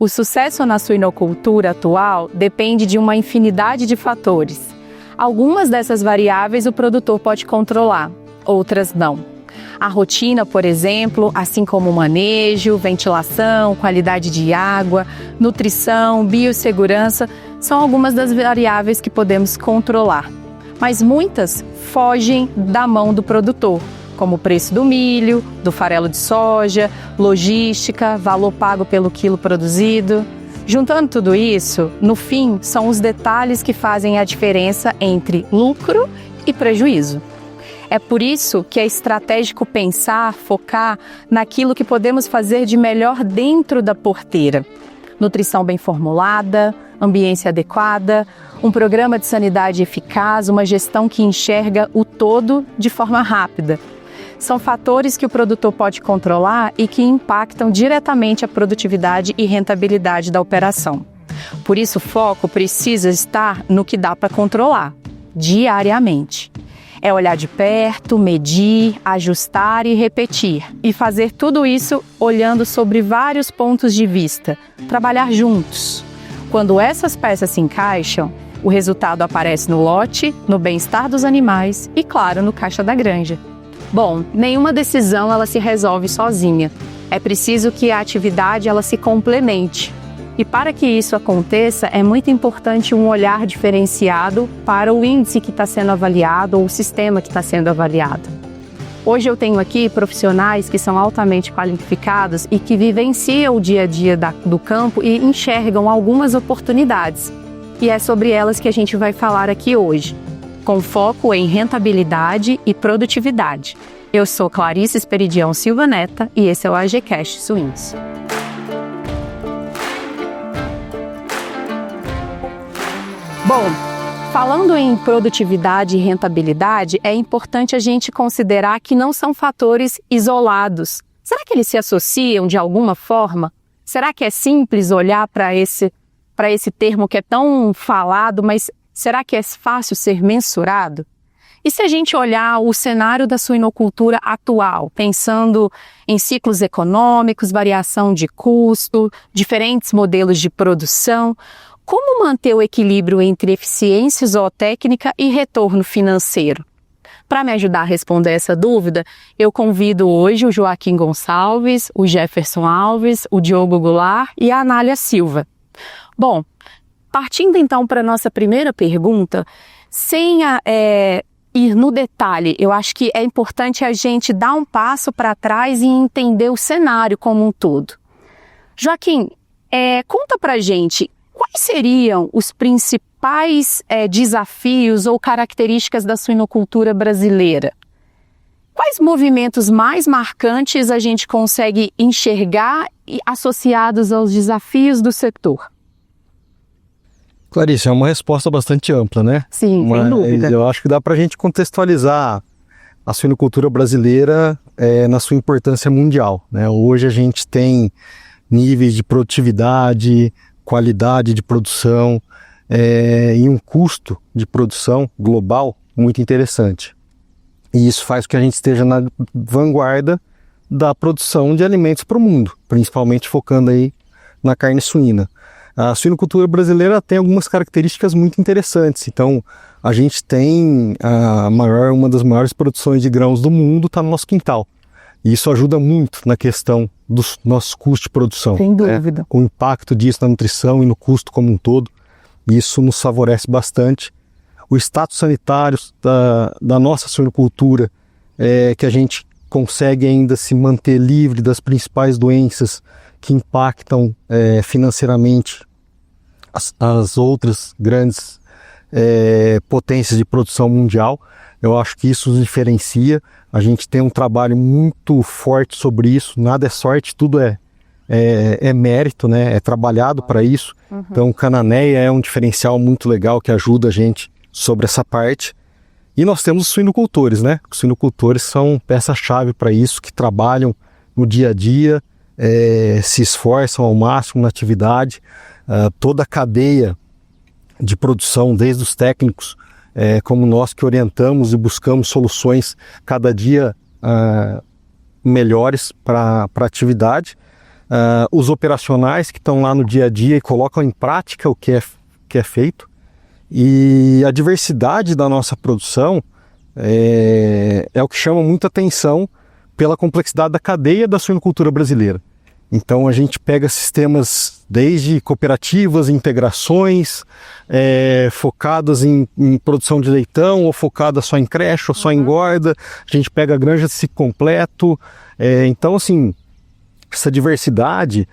O sucesso na suinocultura atual depende de uma infinidade de fatores. Algumas dessas variáveis o produtor pode controlar, outras não. A rotina, por exemplo, assim como o manejo, ventilação, qualidade de água, nutrição, biossegurança, são algumas das variáveis que podemos controlar. Mas muitas fogem da mão do produtor, como o preço do milho, do farelo de soja, logística, valor pago pelo quilo produzido. Juntando tudo isso, no fim, são os detalhes que fazem a diferença entre lucro e prejuízo. É por isso que é estratégico pensar, focar naquilo que podemos fazer de melhor dentro da porteira. Nutrição bem formulada, ambiência adequada, um programa de sanidade eficaz, uma gestão que enxerga o todo de forma rápida. São fatores que o produtor pode controlar e que impactam diretamente a produtividade e rentabilidade da operação. Por isso, o foco precisa estar no que dá para controlar, diariamente. É olhar de perto, medir, ajustar e repetir. E fazer tudo isso olhando sobre vários pontos de vista. Trabalhar juntos. Quando essas peças se encaixam, o resultado aparece no lote, no bem-estar dos animais e, claro, no caixa da granja. Bom, nenhuma decisão ela se resolve sozinha. É preciso que a atividade ela se complemente. E para que isso aconteça, é muito importante um olhar diferenciado para o índice que está sendo avaliado ou o sistema que está sendo avaliado. Hoje eu tenho aqui profissionais que são altamente qualificados e que vivenciam o dia a dia do campo e enxergam algumas oportunidades. E é sobre elas que a gente vai falar aqui hoje, com foco em rentabilidade e produtividade. Eu sou Clarice Esperidião Silva Neta e esse é o AGCast Suínos. Bom, falando em produtividade e rentabilidade, é importante a gente considerar que não são fatores isolados. Será que eles se associam de alguma forma? Será que é simples olhar para esse termo que é tão falado, mas será que é fácil ser mensurado? E se a gente olhar o cenário da suinocultura atual, pensando em ciclos econômicos, variação de custo, diferentes modelos de produção, como manter o equilíbrio entre eficiência zootécnica e retorno financeiro? Para me ajudar a responder essa dúvida, eu convido hoje o Joaquim Gonçalves, o Jefferson Alves, o Diogo Goulart e a Anália Silva. Bom, partindo então para a nossa primeira pergunta, sem ir no detalhe, eu acho que é importante a gente dar um passo para trás e entender o cenário como um todo. Joaquim, conta pra gente, quais seriam os principais desafios ou características da suinocultura brasileira? Quais movimentos mais marcantes a gente consegue enxergar associados aos desafios do setor? Clarice, é uma resposta bastante ampla, né? Sim, sem dúvida. Eu acho que dá para a gente contextualizar a suinocultura brasileira na sua importância mundial, né? Hoje a gente tem níveis de produtividade, qualidade de produção e um custo de produção global muito interessante. E isso faz com que a gente esteja na vanguarda da produção de alimentos para o mundo, principalmente focando aí na carne suína. A suinocultura brasileira tem algumas características muito interessantes. Então, a gente tem uma das maiores produções de grãos do mundo está no nosso quintal. E isso ajuda muito na questão dos nossos custos de produção. Sem dúvida. O impacto disso na nutrição e no custo como um todo. Isso nos favorece bastante. O status sanitário da nossa suinocultura, que a gente consegue ainda se manter livre das principais doenças que impactam financeiramente as outras grandes potências de produção mundial. Eu acho que isso nos diferencia. A gente tem um trabalho muito forte sobre isso. Nada é sorte, tudo é mérito, né? É trabalhado para isso. Uhum. Então, Cananéia é um diferencial muito legal que ajuda a gente sobre essa parte. E nós temos os suinocultores, né? Os suinocultores são peça-chave para isso, que trabalham no dia a dia, se esforçam ao máximo na atividade. Toda a cadeia de produção, desde os técnicos, como nós que orientamos e buscamos soluções cada dia melhores para a atividade. os operacionais que estão lá no dia a dia e colocam em prática o que é feito. E a diversidade da nossa produção é o que chama muita atenção pela complexidade da cadeia da suinocultura brasileira. Então a gente pega sistemas desde cooperativas, integrações, focadas em produção de leitão, ou focadas só em creche, ou só em engorda. A gente pega granja de ciclo completo. Então, assim, essa diversidade,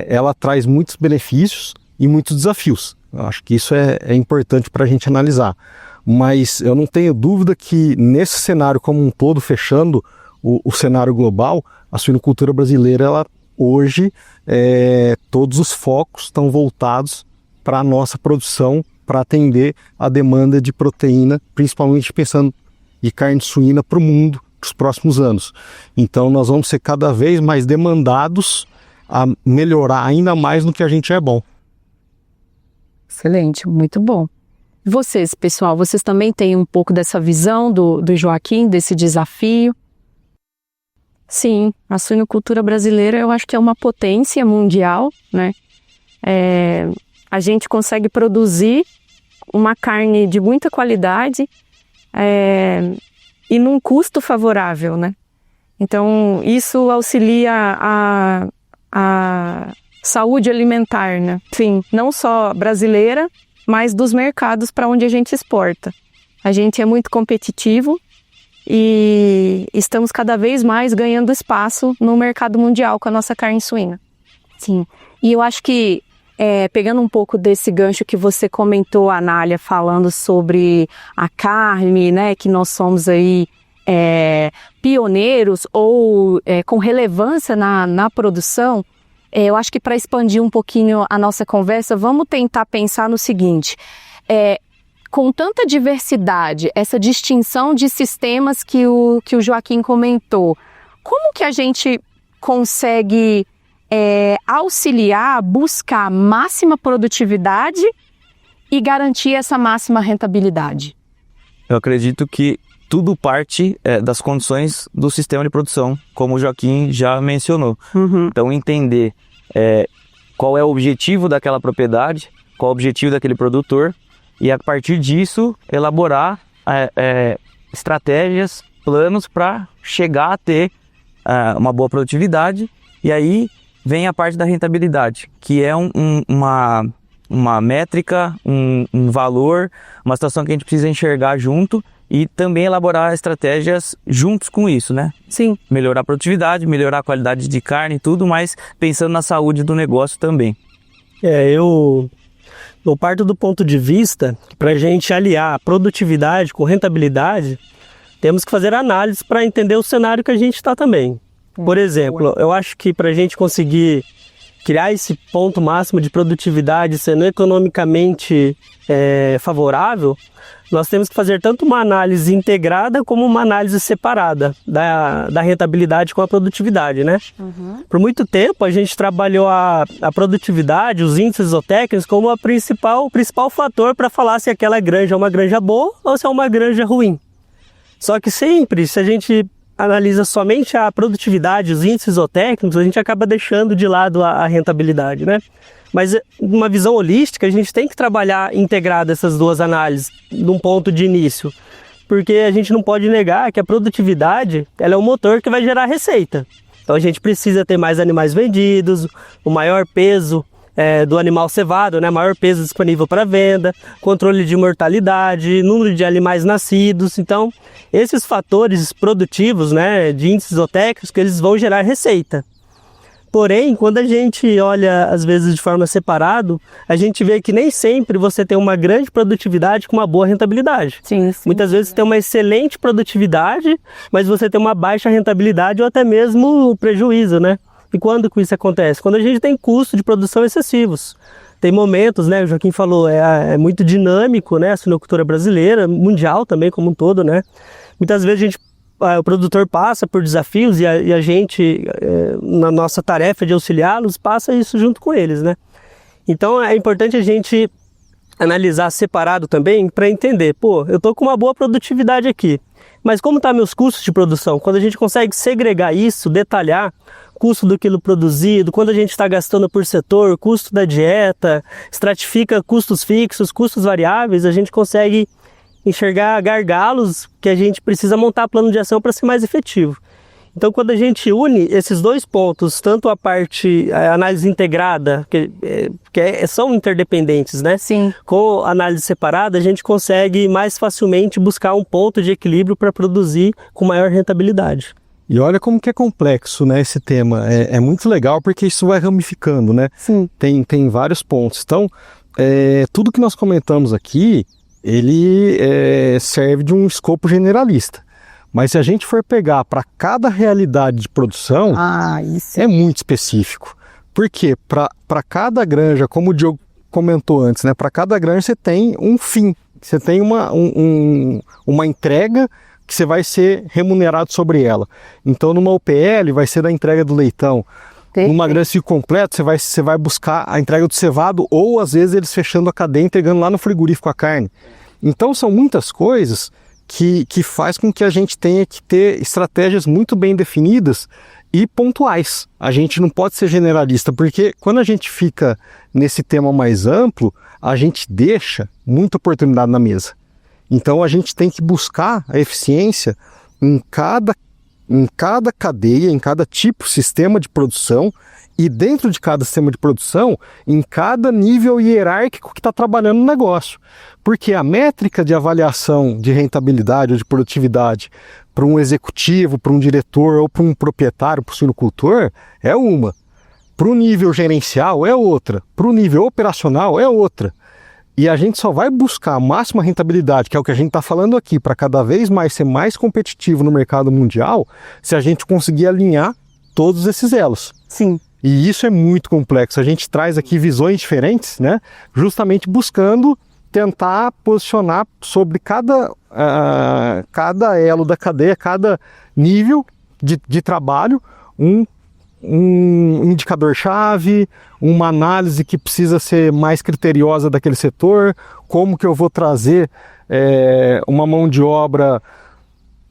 ela traz muitos benefícios e muitos desafios. Eu acho que isso é importante para a gente analisar. Mas eu não tenho dúvida que nesse cenário como um todo, fechando o cenário global, a suinocultura brasileira, ela hoje, todos os focos estão voltados para a nossa produção, para atender a demanda de proteína, principalmente pensando em carne suína para o mundo nos próximos anos. Então nós vamos ser cada vez mais demandados a melhorar ainda mais no que a gente é bom. Excelente, muito bom. Vocês, pessoal, vocês também têm um pouco dessa visão do Joaquim, desse desafio? Sim, a suinocultura brasileira eu acho que é uma potência mundial, né? A gente consegue produzir uma carne de muita qualidade e num custo favorável, né? Então, isso auxilia a saúde alimentar, né? Sim, não só brasileira, mas dos mercados para onde a gente exporta. A gente é muito competitivo e estamos cada vez mais ganhando espaço no mercado mundial com a nossa carne suína. Sim, e eu acho que, pegando um pouco desse gancho que você comentou, Anália, falando sobre a carne, né, que nós somos aí pioneiros ou com relevância na produção, eu acho que para expandir um pouquinho a nossa conversa, vamos tentar pensar no seguinte: com tanta diversidade, essa distinção de sistemas que o Joaquim comentou, como que a gente consegue auxiliar, buscar máxima produtividade e garantir essa máxima rentabilidade? Eu acredito que tudo parte das condições do sistema de produção, como o Joaquim já mencionou. Uhum. Então, entender qual é o objetivo daquela propriedade, qual é o objetivo daquele produtor, e a partir disso elaborar estratégias, planos para chegar a ter uma boa produtividade. E aí vem a parte da rentabilidade, que é uma métrica, um valor, uma situação que a gente precisa enxergar junto e também elaborar estratégias juntos com isso, né? Sim. Melhorar a produtividade, melhorar a qualidade de carne e tudo, mas pensando na saúde do negócio também. Eu parto do ponto de vista que para a gente aliar a produtividade com rentabilidade, temos que fazer análise para entender o cenário que a gente está também. Por exemplo, eu acho que para a gente conseguir criar esse ponto máximo de produtividade sendo economicamente favorável, nós temos que fazer tanto uma análise integrada como uma análise separada da rentabilidade com a produtividade, né? Uhum. Por muito tempo a gente trabalhou a produtividade, os índices zootécnicos como o principal fator para falar se aquela granja é uma granja boa ou se é uma granja ruim. Só que sempre, se a gente analisa somente a produtividade, os índices zootécnicos, a gente acaba deixando de lado a rentabilidade, né? Mas uma visão holística, a gente tem que trabalhar integrado essas duas análises num ponto de início, porque a gente não pode negar que a produtividade ela é o motor que vai gerar receita. Então a gente precisa ter mais animais vendidos, o maior peso do animal cevado, né? Maior peso disponível para venda, controle de mortalidade, número de animais nascidos. Então esses fatores produtivos, né, de índices zootécnicos, que eles vão gerar receita. Porém, quando a gente olha, às vezes, de forma separada, a gente vê que nem sempre você tem uma grande produtividade com uma boa rentabilidade. Sim. Muitas vezes você tem uma excelente produtividade, mas você tem uma baixa rentabilidade ou até mesmo prejuízo, né? E quando que isso acontece? Quando a gente tem custos de produção excessivos. Tem momentos, né? O Joaquim falou, é muito dinâmico, né? A suinocultura brasileira, mundial também como um todo, né? Muitas vezes o produtor passa por desafios e a gente, na nossa tarefa de auxiliá-los, passa isso junto com eles, né? Então é importante a gente analisar separado também para entender, eu estou com uma boa produtividade aqui, mas como estão meus custos de produção? Quando a gente consegue segregar isso, detalhar custo do quilo produzido, quando a gente está gastando por setor, custo da dieta, estratifica custos fixos, custos variáveis, a gente consegue enxergar gargalos que a gente precisa montar plano de ação para ser mais efetivo. Então, quando a gente une esses dois pontos, tanto a parte a análise integrada, são interdependentes, né? Sim. Com a análise separada, a gente consegue mais facilmente buscar um ponto de equilíbrio para produzir com maior rentabilidade. E olha como que é complexo, né, esse tema. É muito legal porque isso vai ramificando, né? Sim. Tem vários pontos. Então, tudo que nós comentamos aqui, ele serve de um escopo generalista. Mas se a gente for pegar para cada realidade de produção, isso é muito específico. Porque para cada granja, como o Diogo comentou antes, né, para cada granja você tem um fim, você tem uma entrega que você vai ser remunerado sobre ela. Então, numa UPL, vai ser a entrega do leitão. Numa granja ciclo completo, você vai buscar a entrega do cevado, ou às vezes eles fechando a cadeia, entregando lá no frigorífico a carne. Então, são muitas coisas que faz com que a gente tenha que ter estratégias muito bem definidas e pontuais. A gente não pode ser generalista, porque quando a gente fica nesse tema mais amplo, a gente deixa muita oportunidade na mesa. Então a gente tem que buscar a eficiência em cada cadeia, em cada tipo, sistema de produção, e dentro de cada sistema de produção, em cada nível hierárquico que está trabalhando no negócio. Porque a métrica de avaliação de rentabilidade ou de produtividade para um executivo, para um diretor ou para um proprietário, para o suinocultor, é uma. Para o nível gerencial é outra. Para o nível operacional é outra. E a gente só vai buscar a máxima rentabilidade, que é o que a gente está falando aqui, para cada vez mais ser mais competitivo no mercado mundial, se a gente conseguir alinhar todos esses elos. Sim. E isso é muito complexo. A gente traz aqui visões diferentes, né? Justamente buscando tentar posicionar sobre cada elo da cadeia, cada nível de trabalho, um indicador-chave, uma análise que precisa ser mais criteriosa daquele setor, como que eu vou trazer uma mão de obra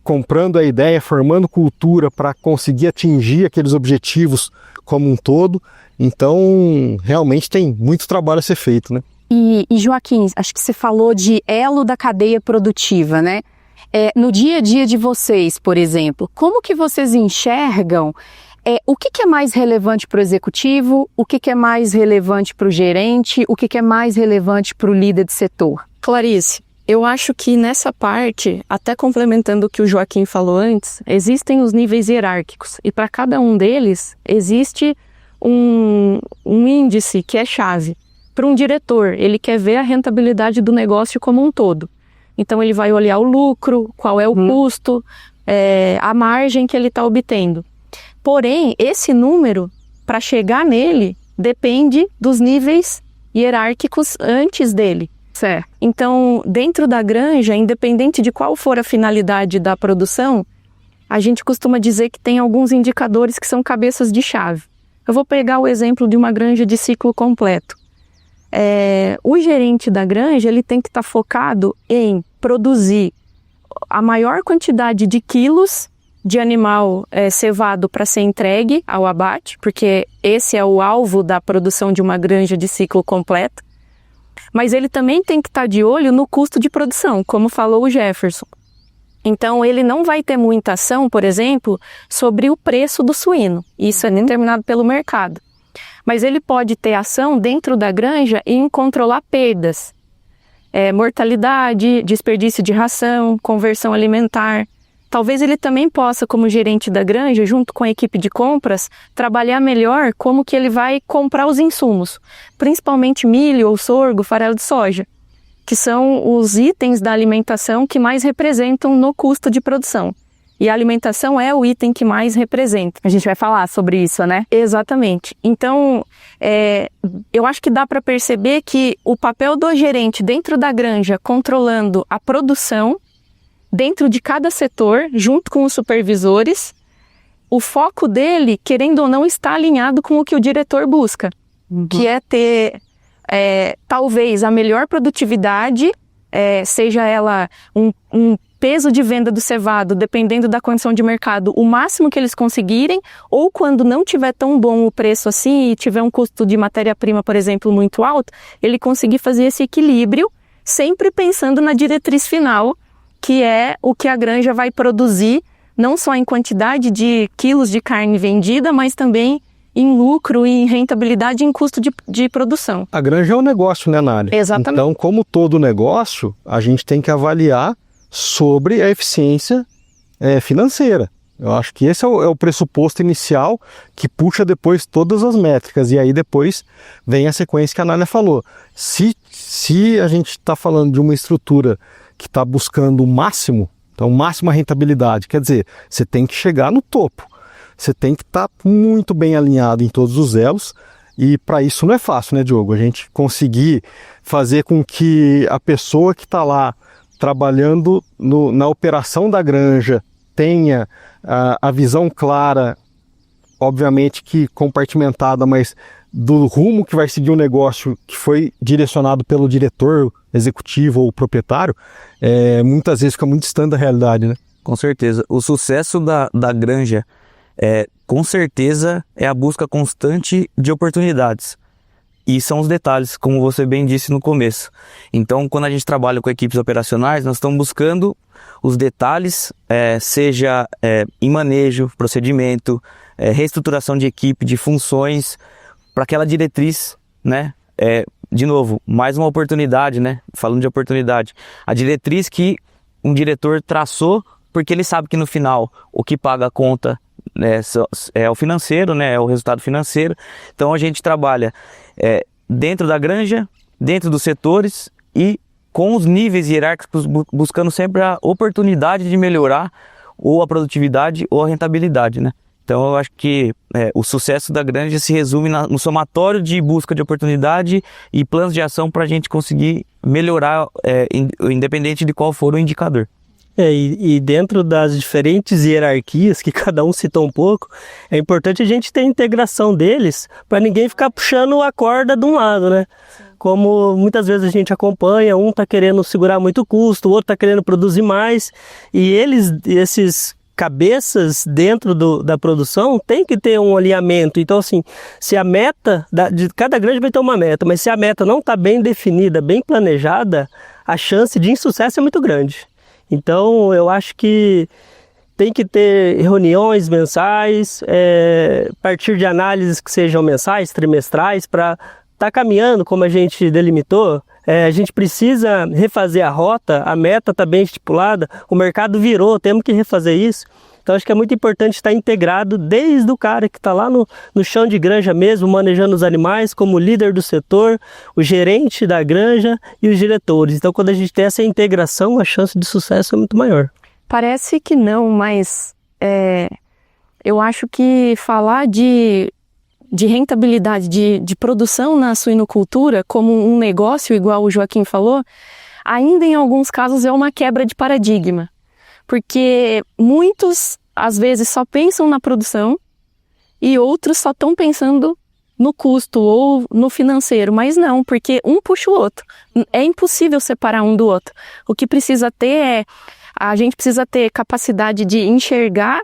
comprando a ideia, formando cultura para conseguir atingir aqueles objetivos como um todo. Então, realmente tem muito trabalho a ser feito, né? E Joaquim, acho que você falou de elo da cadeia produtiva, né? No dia a dia de vocês, por exemplo, como que vocês enxergam o que é mais relevante para o executivo, o que é mais relevante para o gerente, o que é mais relevante para o líder de setor? Clarice, eu acho que nessa parte, até complementando o que o Joaquim falou antes, existem os níveis hierárquicos e para cada um deles existe um índice que é chave. Para um diretor, ele quer ver a rentabilidade do negócio como um todo. Então ele vai olhar o lucro, qual é o custo, a margem que ele está obtendo. Porém, esse número, para chegar nele, depende dos níveis hierárquicos antes dele. Certo. Então, dentro da granja, independente de qual for a finalidade da produção, a gente costuma dizer que tem alguns indicadores que são cabeças de chave. Eu vou pegar o exemplo de uma granja de ciclo completo. O gerente da granja ele tem que estar focado em produzir a maior quantidade de quilos de animal cevado para ser entregue ao abate, porque esse é o alvo da produção de uma granja de ciclo completo. Mas ele também tem que estar de olho no custo de produção, como falou o Jefferson. Então, ele não vai ter muita ação, por exemplo, sobre o preço do suíno. Isso é determinado pelo mercado. Mas ele pode ter ação dentro da granja em controlar perdas. Mortalidade, desperdício de ração, conversão alimentar. Talvez ele também possa, como gerente da granja, junto com a equipe de compras, trabalhar melhor como que ele vai comprar os insumos, principalmente milho ou sorgo, farelo de soja, que são os itens da alimentação que mais representam no custo de produção. E a alimentação é o item que mais representa. A gente vai falar sobre isso, né? Exatamente. Então, eu acho que dá para perceber que o papel do gerente dentro da granja, controlando a produção, dentro de cada setor, junto com os supervisores, o foco dele, querendo ou não, está alinhado com o que o diretor busca, que é ter, talvez, a melhor produtividade, seja ela um peso de venda do cevado, dependendo da condição de mercado, o máximo que eles conseguirem, ou quando não tiver tão bom o preço assim e tiver um custo de matéria-prima, por exemplo, muito alto, ele conseguir fazer esse equilíbrio, sempre pensando na diretriz final, que é o que a granja vai produzir, não só em quantidade de quilos de carne vendida, mas também em lucro, em rentabilidade e em custo de produção. A granja é um negócio, né, Nália? Exatamente. Então, como todo negócio, a gente tem que avaliar sobre a eficiência financeira. Eu acho que esse é o pressuposto inicial que puxa depois todas as métricas. E aí depois vem a sequência que a Nália falou. Se a gente está falando de uma estrutura que está buscando o máximo, então máxima rentabilidade, quer dizer, você tem que chegar no topo. Você tem que estar muito bem alinhado em todos os elos. E para isso não é fácil, né, Diogo? A gente conseguir fazer com que a pessoa que está lá trabalhando na operação da granja tenha a visão clara, obviamente que compartimentada, mas do rumo que vai seguir o negócio que foi direcionado pelo diretor executivo ou proprietário, muitas vezes fica muito distante da realidade, né? Com certeza. O sucesso da granja, com certeza, é a busca constante de oportunidades. E são os detalhes, como você bem disse no começo. Então, quando a gente trabalha com equipes operacionais, nós estamos buscando os detalhes, seja em manejo, procedimento, reestruturação de equipe, de funções, para aquela diretriz, né? De novo, mais uma oportunidade, né? Falando de oportunidade. A diretriz que um diretor traçou, porque ele sabe que no final o que paga a conta é o financeiro, né? É o resultado financeiro. Então a gente trabalha dentro da granja, dentro dos setores e com os níveis hierárquicos, buscando sempre a oportunidade de melhorar ou a produtividade ou a rentabilidade, né? Então eu acho que o sucesso da granja se resume no somatório de busca de oportunidade e planos de ação para a gente conseguir melhorar, independente de qual for o indicador. E dentro das diferentes hierarquias, que cada um citou um pouco, é importante a gente ter a integração deles para ninguém ficar puxando a corda de um lado, né? Sim. Como muitas vezes a gente acompanha, um está querendo segurar muito custo, o outro está querendo produzir mais, e esses cabeças dentro da produção tem que ter um alinhamento. Então assim, se a meta, de cada granja vai ter uma meta, mas se a meta não está bem definida, bem planejada, a chance de insucesso é muito grande. Então, eu acho que tem que ter reuniões mensais, a partir de análises que sejam mensais, trimestrais, para estar caminhando como a gente delimitou. A gente precisa refazer a rota, a meta está bem estipulada, o mercado virou, temos que refazer isso. Então, acho que é muito importante estar integrado desde o cara que está lá no chão de granja mesmo, manejando os animais, como líder do setor, o gerente da granja e os diretores. Então, quando a gente tem essa integração, a chance de sucesso é muito maior. Parece que não, mas eu acho que falar de rentabilidade, de produção na suinocultura como um negócio, igual o Joaquim falou, ainda em alguns casos é uma quebra de paradigma. Porque muitos, às vezes, só pensam na produção e outros só estão pensando no custo ou no financeiro, mas não, porque um puxa o outro. É impossível separar um do outro. O que precisa ter a gente precisa ter capacidade de enxergar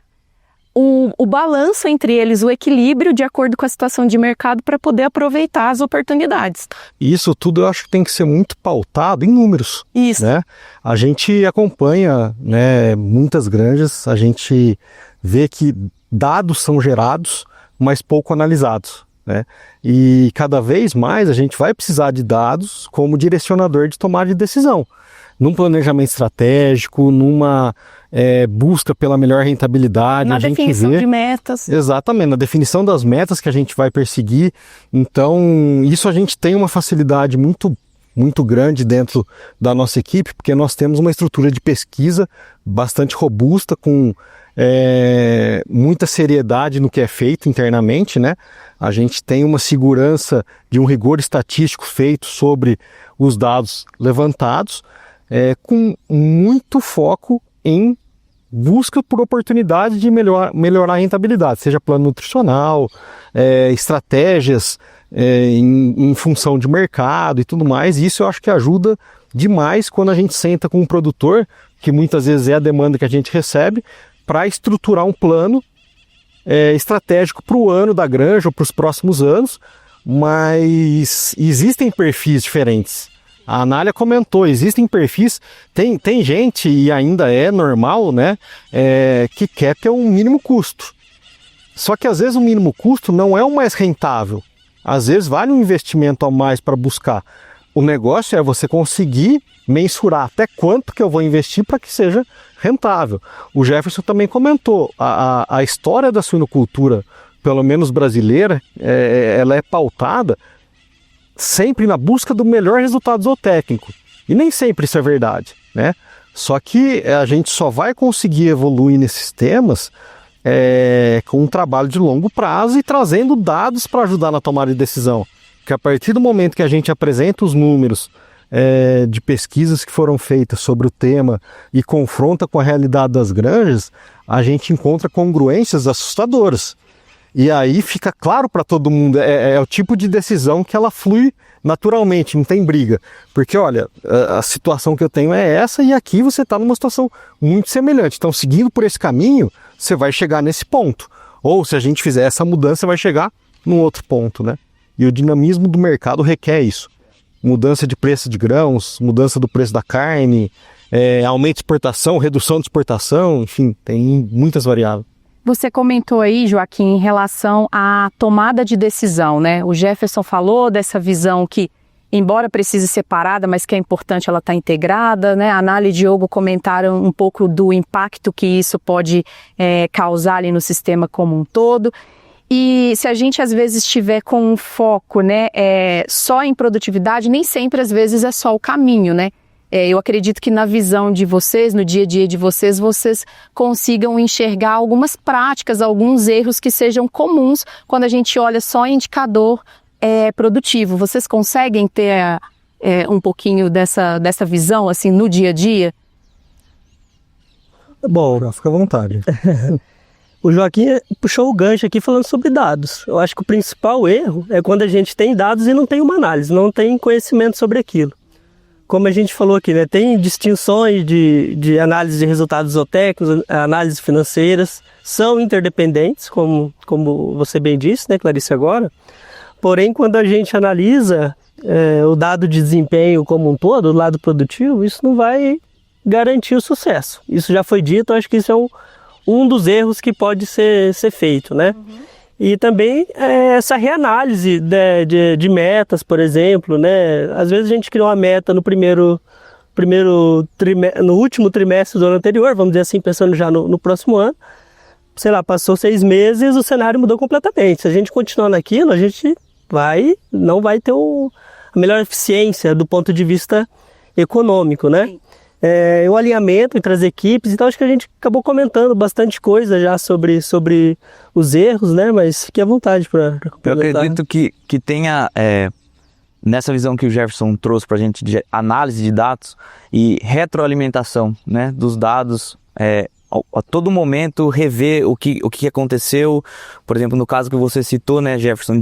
o balanço entre eles, o equilíbrio de acordo com a situação de mercado para poder aproveitar as oportunidades. Isso tudo eu acho que tem que ser muito pautado em números. Isso. Né? A gente acompanha, né, muitas granjas, a gente vê que dados são gerados, mas pouco analisados. Né? E cada vez mais a gente vai precisar de dados como direcionador de tomada de decisão. Num planejamento estratégico, numa busca pela melhor rentabilidade. Na definição de metas. Exatamente, na definição das metas que a gente vai perseguir. Então, isso a gente tem uma facilidade muito, muito grande dentro da nossa equipe, porque nós temos uma estrutura de pesquisa bastante robusta, com muita seriedade no que é feito internamente, né? A gente tem uma segurança de um rigor estatístico feito sobre os dados levantados, com muito foco em busca por oportunidade de melhorar a rentabilidade, seja plano nutricional, estratégias em função de mercado e tudo mais. E isso eu acho que ajuda demais quando a gente senta com um produtor que muitas vezes é a demanda que a gente recebe, para estruturar um plano estratégico para o ano da granja ou para os próximos anos, mas existem perfis diferentes. A Anália comentou, existem perfis, tem gente, e ainda é normal, né, que quer ter um mínimo custo. Só que às vezes o mínimo custo não é o mais rentável. Às vezes vale um investimento a mais para buscar. O negócio é você conseguir mensurar até quanto que eu vou investir para que seja rentável. O Jefferson também comentou, a história da suinocultura, pelo menos brasileira, ela é pautada sempre na busca do melhor resultado zootécnico. E nem sempre isso é verdade, né? Só que a gente só vai conseguir evoluir nesses temas com um trabalho de longo prazo e trazendo dados para ajudar na tomada de decisão. Porque a partir do momento que a gente apresenta os números de pesquisas que foram feitas sobre o tema e confronta com a realidade das granjas, a gente encontra congruências assustadoras. E aí fica claro para todo mundo, é o tipo de decisão que ela flui naturalmente, não tem briga. Porque, olha, a situação que eu tenho é essa e aqui você está numa situação muito semelhante. Então, seguindo por esse caminho, você vai chegar nesse ponto. Ou, se a gente fizer essa mudança, vai chegar num outro ponto, né? E o dinamismo do mercado requer isso. Mudança de preço de grãos, mudança do preço da carne, aumento de exportação, redução de exportação, enfim, tem muitas variáveis. Você comentou aí, Joaquim, em relação à tomada de decisão, né? O Jefferson falou dessa visão que, embora precise ser separada, mas que é importante ela estar integrada, né? A Anália e Diogo comentaram um pouco do impacto que isso pode causar ali no sistema como um todo. E se a gente às vezes estiver com um foco, né, só em produtividade, nem sempre às vezes é só o caminho, né? Eu acredito que na visão de vocês, no dia a dia de vocês, vocês consigam enxergar algumas práticas, alguns erros que sejam comuns quando a gente olha só indicador produtivo. Vocês conseguem ter um pouquinho dessa visão assim no dia a dia? Bom, fica à vontade. O Joaquim puxou o gancho aqui falando sobre dados. Eu acho que o principal erro é quando a gente tem dados e não tem uma análise, não tem conhecimento sobre aquilo. Como a gente falou aqui, né, tem distinções de análise de resultados zootécnicos, análises financeiras, são interdependentes, como você bem disse, né, Clarice, agora. Porém, quando a gente analisa o dado de desempenho como um todo, o lado produtivo, isso não vai garantir o sucesso. Isso já foi dito, eu acho que isso é um dos erros que pode ser feito, né? Uhum. E também essa reanálise de metas, por exemplo, né? Às vezes a gente criou uma meta no último trimestre do ano anterior, vamos dizer assim, pensando já no próximo ano. Sei lá, passou 6 meses, o cenário mudou completamente. Se a gente continuar naquilo, a gente não vai ter a melhor eficiência do ponto de vista econômico, né? Sim. O alinhamento entre as equipes, então acho que a gente acabou comentando bastante coisa já sobre os erros, né? Mas fique à vontade para complementar. Eu acredito que tenha, nessa visão que o Jefferson trouxe para a gente de análise de dados e retroalimentação, né, dos dados, a todo momento rever o que aconteceu. Por exemplo, no caso que você citou, né, Jefferson,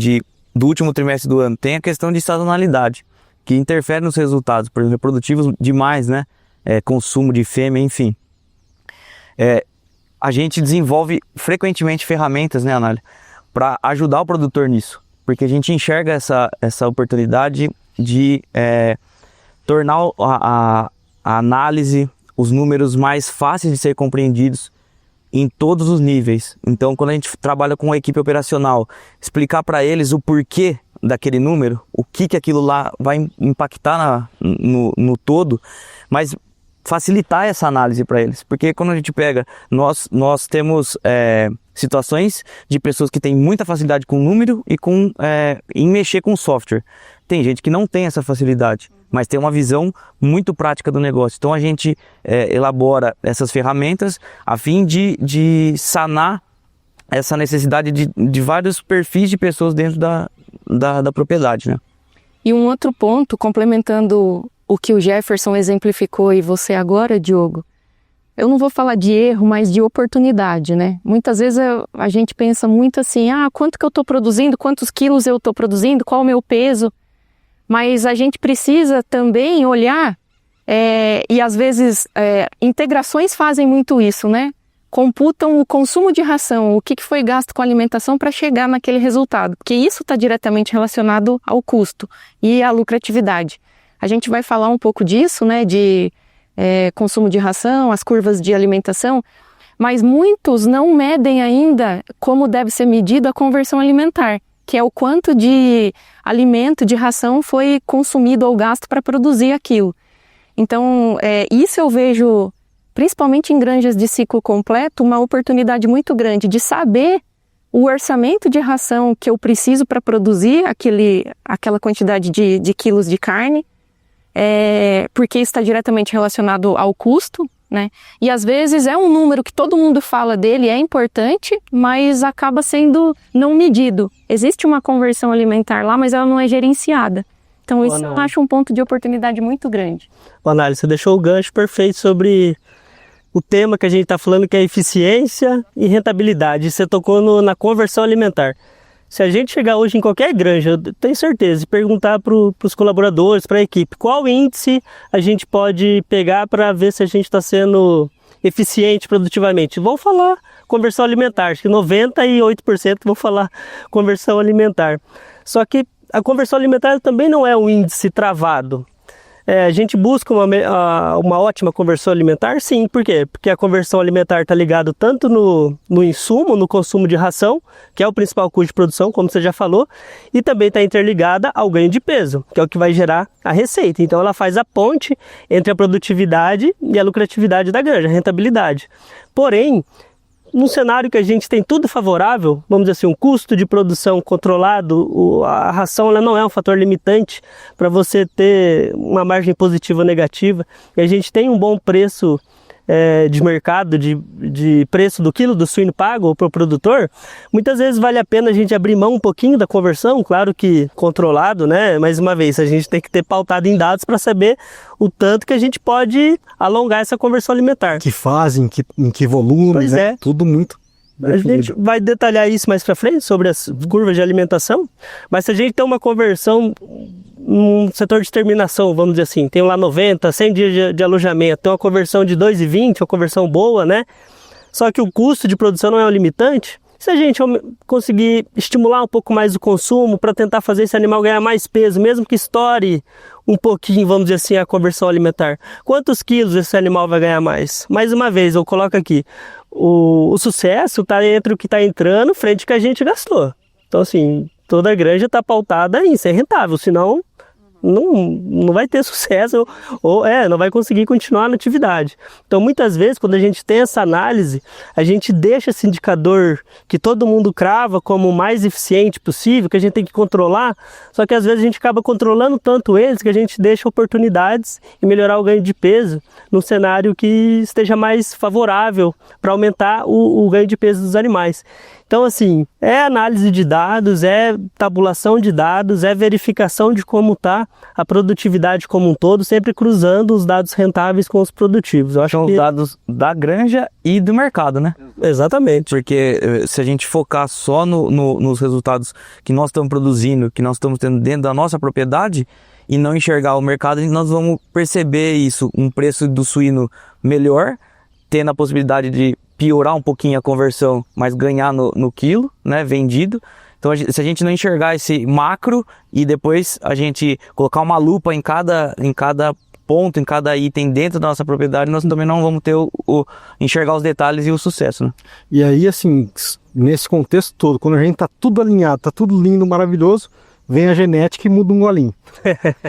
do último trimestre do ano, tem a questão de sazonalidade, que interfere nos resultados, por exemplo, reprodutivos demais, né? Consumo de fêmea, enfim. A gente desenvolve frequentemente ferramentas, né, Anália, para ajudar o produtor nisso, porque a gente enxerga essa oportunidade de tornar a análise, os números mais fáceis de ser compreendidos em todos os níveis. Então, quando a gente trabalha com a equipe operacional, explicar para eles o porquê daquele número, o que aquilo lá vai impactar no todo, mas facilitar essa análise para eles, porque quando a gente pega, nós temos situações de pessoas que têm muita facilidade com número e em mexer com software. Tem gente que não tem essa facilidade, mas tem uma visão muito prática do negócio. Então a gente elabora essas ferramentas a fim de sanar essa necessidade de vários perfis de pessoas dentro da propriedade, né? E um outro ponto, complementando o que o Jefferson exemplificou e você agora, Diogo, eu não vou falar de erro, mas de oportunidade, né? Muitas vezes a gente pensa muito assim, quanto que eu estou produzindo, quantos quilos eu estou produzindo, qual o meu peso, mas a gente precisa também olhar e às vezes integrações fazem muito isso, né? Computam o consumo de ração, o que foi gasto com alimentação para chegar naquele resultado, porque isso está diretamente relacionado ao custo e à lucratividade. A gente vai falar um pouco disso, né, de consumo de ração, as curvas de alimentação, mas muitos não medem ainda como deve ser medida a conversão alimentar, que é o quanto de alimento, de ração foi consumido ou gasto para produzir aquilo. Então, isso eu vejo, principalmente em granjas de ciclo completo, uma oportunidade muito grande de saber o orçamento de ração que eu preciso para produzir aquela quantidade de quilos de carne, porque isso está diretamente relacionado ao custo, né? E às vezes é um número que todo mundo fala dele, é importante, mas acaba sendo não medido. Existe uma conversão alimentar lá, mas ela não é gerenciada. Então isso eu acho um ponto de oportunidade muito grande. Análise, você deixou o gancho perfeito sobre o tema que a gente está falando, que é eficiência e rentabilidade. Você tocou na conversão alimentar. Se a gente chegar hoje em qualquer granja, eu tenho certeza, e perguntar para os colaboradores, para a equipe, qual índice a gente pode pegar para ver se a gente está sendo eficiente produtivamente? Vão falar conversão alimentar, acho que 98% vão falar conversão alimentar. Só que a conversão alimentar também não é um índice travado. A gente busca uma ótima conversão alimentar, sim. Por quê? Porque a conversão alimentar está ligada tanto no insumo, no consumo de ração, que é o principal custo de produção, como você já falou, e também está interligada ao ganho de peso, que é o que vai gerar a receita. Então ela faz a ponte entre a produtividade e a lucratividade da granja, a rentabilidade. Porém, num cenário que a gente tem tudo favorável, vamos dizer assim, um custo de produção controlado, a ração ela não é um fator limitante para você ter uma margem positiva ou negativa, e a gente tem um bom preço de mercado, de preço do quilo do suíno pago para o produtor, muitas vezes vale a pena a gente abrir mão um pouquinho da conversão, claro que controlado, né? Mais uma vez, a gente tem que ter pautado em dados para saber o tanto que a gente pode alongar essa conversão alimentar. Que fase, em que volume, pois né? Tudo muito definido. A gente vai detalhar isso mais para frente sobre as curvas de alimentação, mas se a gente tem uma conversão num setor de terminação, vamos dizer assim, tem lá 90, 100 dias de alojamento, tem uma conversão de 2,20, uma conversão boa, né? Só que o custo de produção não é um limitante. Se a gente conseguir estimular um pouco mais o consumo para tentar fazer esse animal ganhar mais peso, mesmo que estoure um pouquinho, vamos dizer assim, a conversão alimentar, quantos quilos esse animal vai ganhar mais? Mais uma vez, eu coloco aqui, o sucesso está entre o que está entrando frente ao que a gente gastou. Então, assim, toda a granja está pautada em ser rentável, senão não vai ter sucesso ou não vai conseguir continuar na atividade. Então, muitas vezes, quando a gente tem essa análise, a gente deixa esse indicador que todo mundo crava como o mais eficiente possível, que a gente tem que controlar, só que às vezes a gente acaba controlando tanto eles que a gente deixa oportunidades em melhorar o ganho de peso num cenário que esteja mais favorável para aumentar o ganho de peso dos animais. Então, assim, é análise de dados, é tabulação de dados, é verificação de como está a produtividade como um todo, sempre cruzando os dados rentáveis com os produtivos. Eu acho São que os dados da granja e do mercado, né? Exatamente. Porque se a gente focar só nos resultados que nós estamos produzindo, que nós estamos tendo dentro da nossa propriedade, e não enxergar o mercado, nós vamos perceber isso, um preço do suíno melhor, tendo a possibilidade de piorar um pouquinho a conversão, mas ganhar no quilo, né, vendido. Então, se a gente não enxergar esse macro e depois a gente colocar uma lupa em cada ponto, em cada item dentro da nossa propriedade, nós também não vamos ter enxergar os detalhes e o sucesso, né? E aí, assim, nesse contexto todo, quando a gente tá tudo alinhado, tá tudo lindo, maravilhoso, vem a genética e muda um golinho.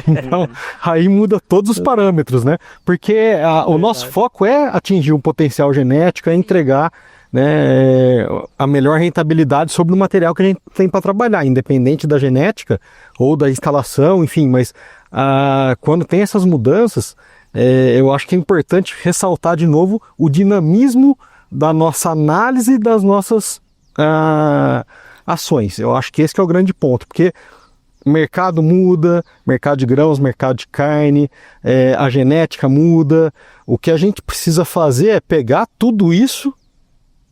Então, aí muda todos os parâmetros, né? Porque o nosso foco é atingir um potencial genético, é entregar, né, a melhor rentabilidade sobre o material que a gente tem para trabalhar, independente da genética ou da instalação, enfim. Mas quando tem essas mudanças, eu acho que é importante ressaltar de novo o dinamismo da nossa análise das nossas ações. Eu acho que esse que é o grande ponto, porque mercado muda, mercado de grãos, mercado de carne, a genética muda. O que a gente precisa fazer é pegar tudo isso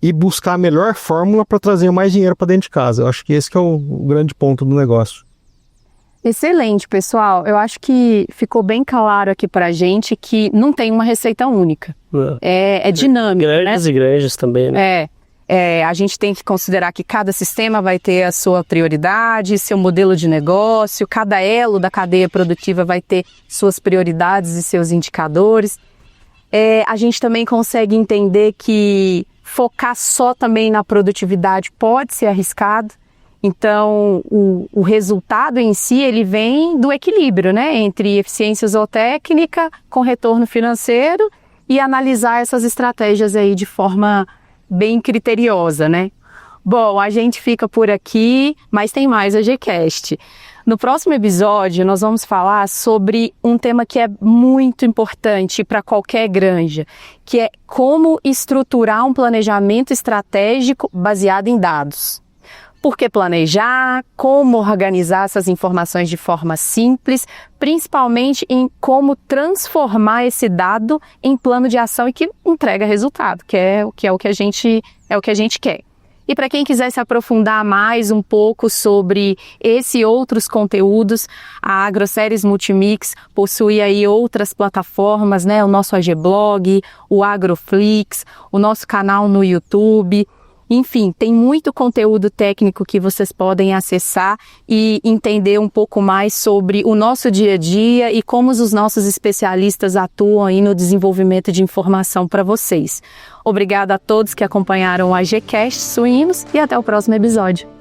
e buscar a melhor fórmula para trazer mais dinheiro para dentro de casa. Eu acho que esse que é o grande ponto do negócio. Excelente, pessoal. Eu acho que ficou bem claro aqui pra gente que não tem uma receita única. É dinâmico, Granjas né? e granjas também, né? A gente tem que considerar que cada sistema vai ter a sua prioridade, seu modelo de negócio, cada elo da cadeia produtiva vai ter suas prioridades e seus indicadores. A gente também consegue entender que focar só também na produtividade pode ser arriscado. Então, o resultado em si, ele vem do equilíbrio, né? Entre eficiência zootécnica com retorno financeiro e analisar essas estratégias aí de forma bem criteriosa, né? Bom, a gente fica por aqui, mas tem mais a GCast. No próximo episódio, nós vamos falar sobre um tema que é muito importante para qualquer granja, que é como estruturar um planejamento estratégico baseado em dados. Por que planejar, como organizar essas informações de forma simples, principalmente em como transformar esse dado em plano de ação e que entrega resultado, que é o que a gente quer. E para quem quiser se aprofundar mais um pouco sobre esse e outros conteúdos, a Agroséries Multimix possui aí outras plataformas, né? O nosso AGblog, o Agroflix, o nosso canal no YouTube. Enfim, tem muito conteúdo técnico que vocês podem acessar e entender um pouco mais sobre o nosso dia a dia e como os nossos especialistas atuam aí no desenvolvimento de informação para vocês. Obrigada a todos que acompanharam a GCast Suínos e até o próximo episódio.